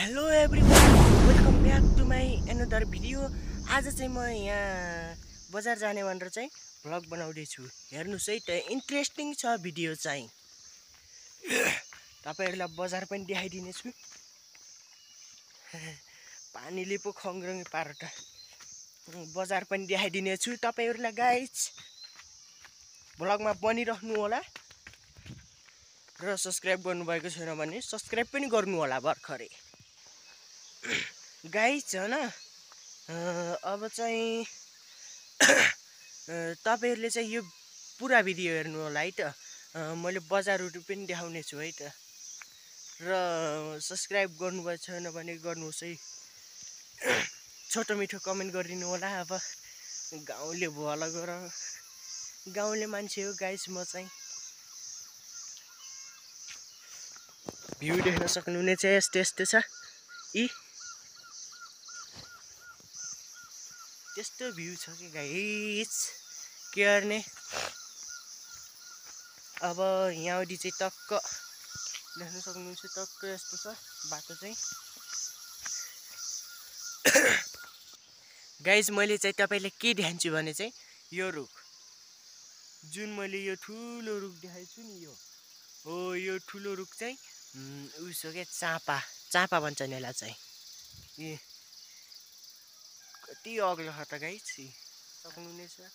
Hello everyone, welcome back to my another video. आज चाहिँ म यहाँ बजार जाने भनेर चाहिँ भ्लग बनाउँदैछु। हेर्नुहोस् है त, इन्ट्रेस्टिङ छ भिडियो चाहिँ। तपाईँहरूलाई बजार पनि देखाइदिनेछु। पानीले पो खङ्ग्रङ पारेर बजार पनि देखाइदिनेछु तपाईँहरूलाई। गाइज भ्लगमा बनिराख्नु होला र सब्सक्राइब गर्नुभएको छैन भने सब्सक्राइब पनि गर्नु होला भर्खरै। गाइज होइन, अब चाहिँ तपाईँहरूले चाहिँ यो पुरा भिडियो हेर्नु होला है त। मैले बजारहरू पनि देखाउने छु है त। र सब्सक्राइब गर्नुभएको छैन भने गर्नुहोस् है। छोटो मिठो कमेन्ट गरिदिनु होला। अब गाउँले भुवा गर, गाउँले मान्छे हो गाइज म चाहिँ। भ्यू देख्न सक्नुहुने चाहिँ यस्तो यस्तो छ। त्यस्तो भ्यू छ कि गाइस, के गर्ने। अब यहाँदेखि चाहिँ टक्क देख्न सक्नुहुन्छ, टक्क यस्तो छ बाटो चाहिँ। गाइस मैले चाहिँ तपाईँलाई के देखान्छु भने चाहिँ यो रुख, जुन मैले यो ठुलो रुख देखाएको छु नि, यो हो। यो ठुलो रुख चाहिँ उस हो क्या, चाँपा भन्छ यसलाई चाहिँ। ए कति अग्लो छ त गाइस, सक्नुहुनेछ।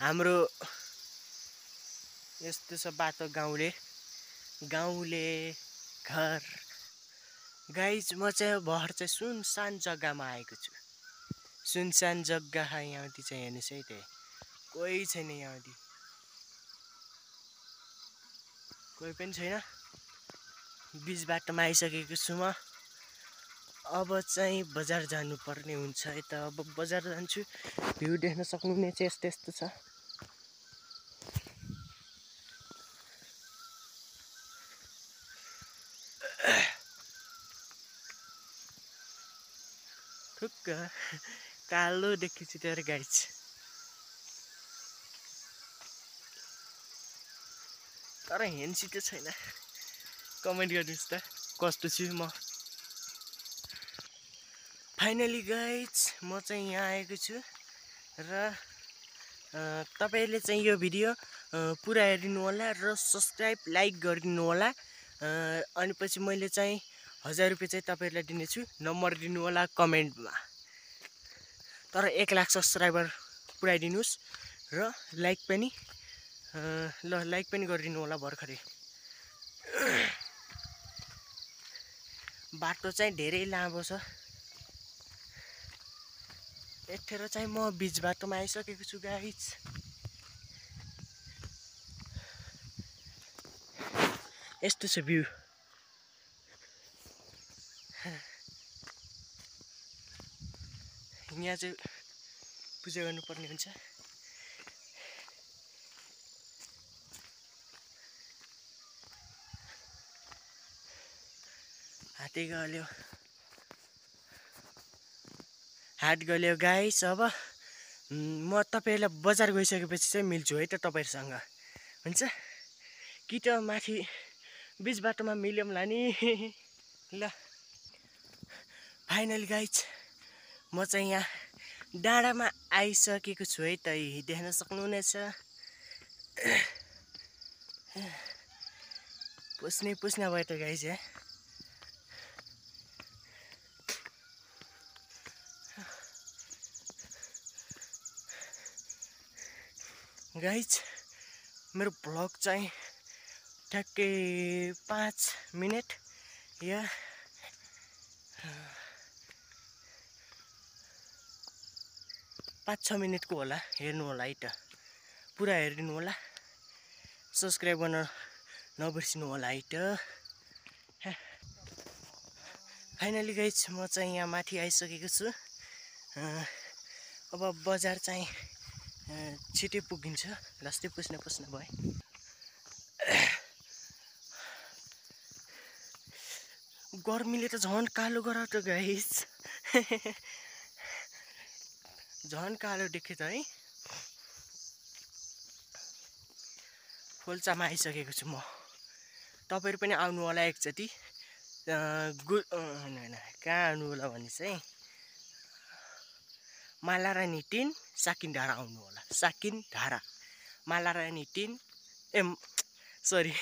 हाम्रो यस्तो छ बाटो, गाउँले घर। गाइस म चाहिँ भर चाहिँ सुनसान जग्गामा आएको छु। सुनसान जग्गा यहाँदेखि चाहिँ हेर्नुहोस् है त, कोही छैन यहाँदेखि, कोही पनि छैन। बिच बाटोमा आइसकेको छु म। अब चाहिँ बजार जानुपर्ने हुन्छ है त। अब बजार जान्छु। भ्यू देख्न सक्नुहुने चाहिँ यस्तो यस्तो छ। ठुक्क कालो देखिन्छ तर गाइस, तर हेन्सी त छैन। कमेन्ट गर्नुहोस् त कस्तो छु म। फाइनली गाइज म चाहिँ यहाँ आएको छु र तपाईँहरूले चाहिँ यो भिडियो पुरा हेरिदिनु होला र सब्सक्राइब लाइक गरिदिनु होला। अनि पछि मैले चाहिँ 1000 रुपियाँ चाहिँ तपाईँहरूलाई दिनेछु। नम्बर दिनु होला कमेन्टमा। तर 1 लाख सब्सक्राइबर पुऱ्याइदिनुहोस् र लाइक पनि गरिदिनु होला भर्खरै। बाटो चाहिँ धेरै लामो छ। यतिखेर चाहिँ म बिच बाटोमा आइसकेको छु गाइज। यस्तो छ भ्यू। यहाँ चाहिँ पूजा गर्नुपर्ने हुन्छ। हाट गल्यो गाइस। अब म तपाईँहरूलाई बजार गइसकेपछि चाहिँ मिल्छु है त तपाईँहरूसँग, हुन्छ कि त माथि बिच बाटोमा मिल्यौँला नि। ल फाइनल गाइज म चाहिँ यहाँ डाँडामा आइसकेको छु है त। देख्न सक्नुहुनेछ। पुस्ने भयो त गाइज। गाइज मेरो भ्लग चाहिँ ठ्याक्कै 5 मिनट या 5-6 मिनटको होला। हेर्नु होला है त, पुरा हेरिदिनु होला। सब्सक्राइब गर्न नबिर्सिनु होला है त। फाइनली गाइज म चाहिँ यहाँ माथि आइसकेको छु। अब बजार चाहिँ छिटै पुगिन्छ। लास्टै पुस्न भयो। गर्मीले त झन् कालो गर त गाइस। झन् कालो देखे त है। खोल्सामा आइसकेको छु म। तपाईँहरू पनि आउनु होला एकचोटि होइन कहाँ आउनु होला भने चाहिँ मालारानी 10 साकिन्डारा आउनु होला। साकिन्डारा मालारानी 10 सरी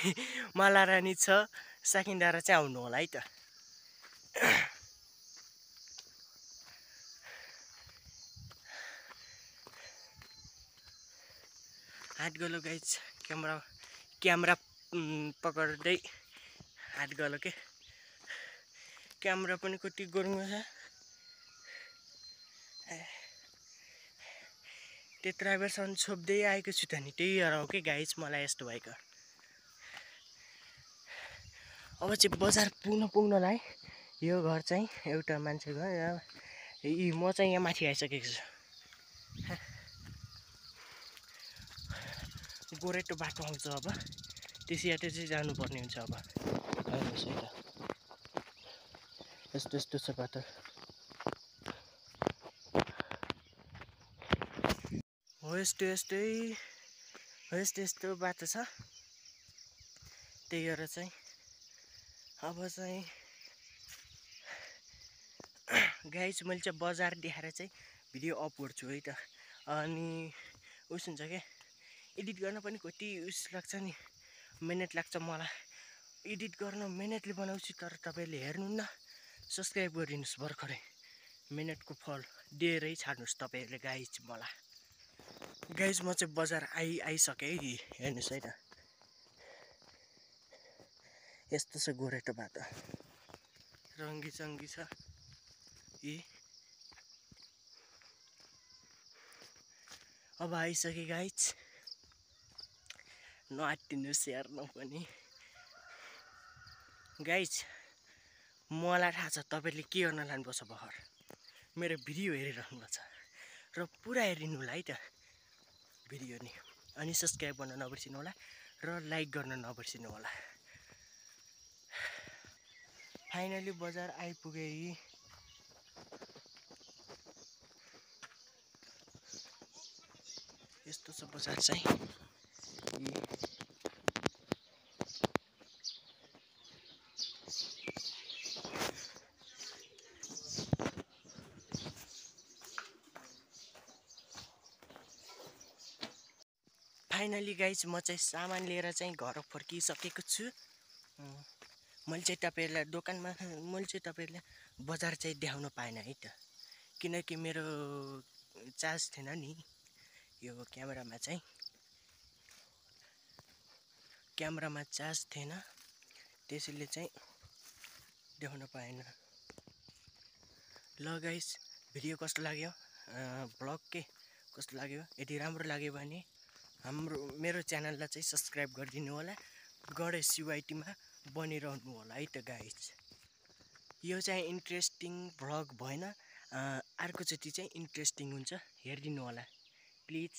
मालारानी 6 साकिन्डारा चाहिँ आउनु होला है त। हात गलो गाइज क्यामेरा पकड्दै हात गलो के क्यामेरा पनि कति गरौँ छ। त्यत्रो बेरसम्म छोप्दै आएको छु त नि, त्यही भएर हो कि गाइज मलाई यस्तो भएको। अब चाहिँ बजार पुग्नलाई यो घर चाहिँ एउटा मान्छेको म चाहिँ यहाँ माथि आइसकेको छु। गोरेटो बाटो आउँछ अब त्यसै जानुपर्ने हुन्छ। अब हेर्नुहोस् है त यस्तो छ बाटो। हो यस्तो बाटो छ। त्यही भएर चाहिँ अब चाहिँ गाइज मैले चाहिँ बजार देखाएर चाहिँ भिडियो अप गर्छु है त। अनि उस हुन्छ क्या एडिट गर्न पनि कति उस लाग्छ नि, मिहिनेत लाग्छ मलाई एडिट गर्न। मिहिनेतले बनाउँछु तर तपाईँले हेर्नुहुन्न, सब्सक्राइब गरिदिनुहोस् भर्खरै। मिहिनेतको फल दिएरै छाड्नुहोस् तपाईँहरूले गाइज मलाई। गाइज म चाहिँ बजार आइसकेँ है, हेर्नुहोस् है त यस्तो छ गोरेटो बाटो, रङ्गी छ यी। अब आइसकेँ गाइज, नआत्तिनुहोस् हेर्नु पनि। गाइज मलाई थाहा छ तपाईँले के गर्न लानुपर्छ भर्खर, मेरो भिडियो हेरिरहनु भएको छ र पुरा हेरिदिनु होला है त भिडियो नि। अनि सब्सक्राइब गर्न नबिर्सिनु होला र लाइक गर्न नबिर्सिनु होला। फाइनली बजार आइपुगे। यस्तो छ बजार चाहिँ। फाइनली गाइज म चाहिँ सामान लिएर चाहिँ घर फर्किसकेको छु। मैले चाहिँ तपाईँहरूलाई बजार चाहिँ देखाउन पाएन है त, किनकि मेरो चार्ज थिएन नि यो क्यामेरामा चार्ज थिएन, त्यसैले चाहिँ देखाउन पाएन। ल गाइस भिडियो कस्तो लाग्यो, ब्लग के कस्तो लाग्यो, यदि राम्रो लाग्यो भने मेरो च्यानललाई चाहिँ सब्सक्राइब गरिदिनु होला। गणेश युआइटीमा बनिरहनु होला है त गाइज। यो चाहिँ इन्ट्रेस्टिङ भ्लग भएन, अर्कोचोटि चाहिँ इन्ट्रेस्टिङ हुन्छ, हेरिदिनु होला प्लिज।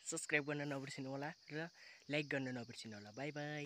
सब्सक्राइब गर्न नबिर्सिनु होला र लाइक गर्न नबिर्सिनु होला। By by.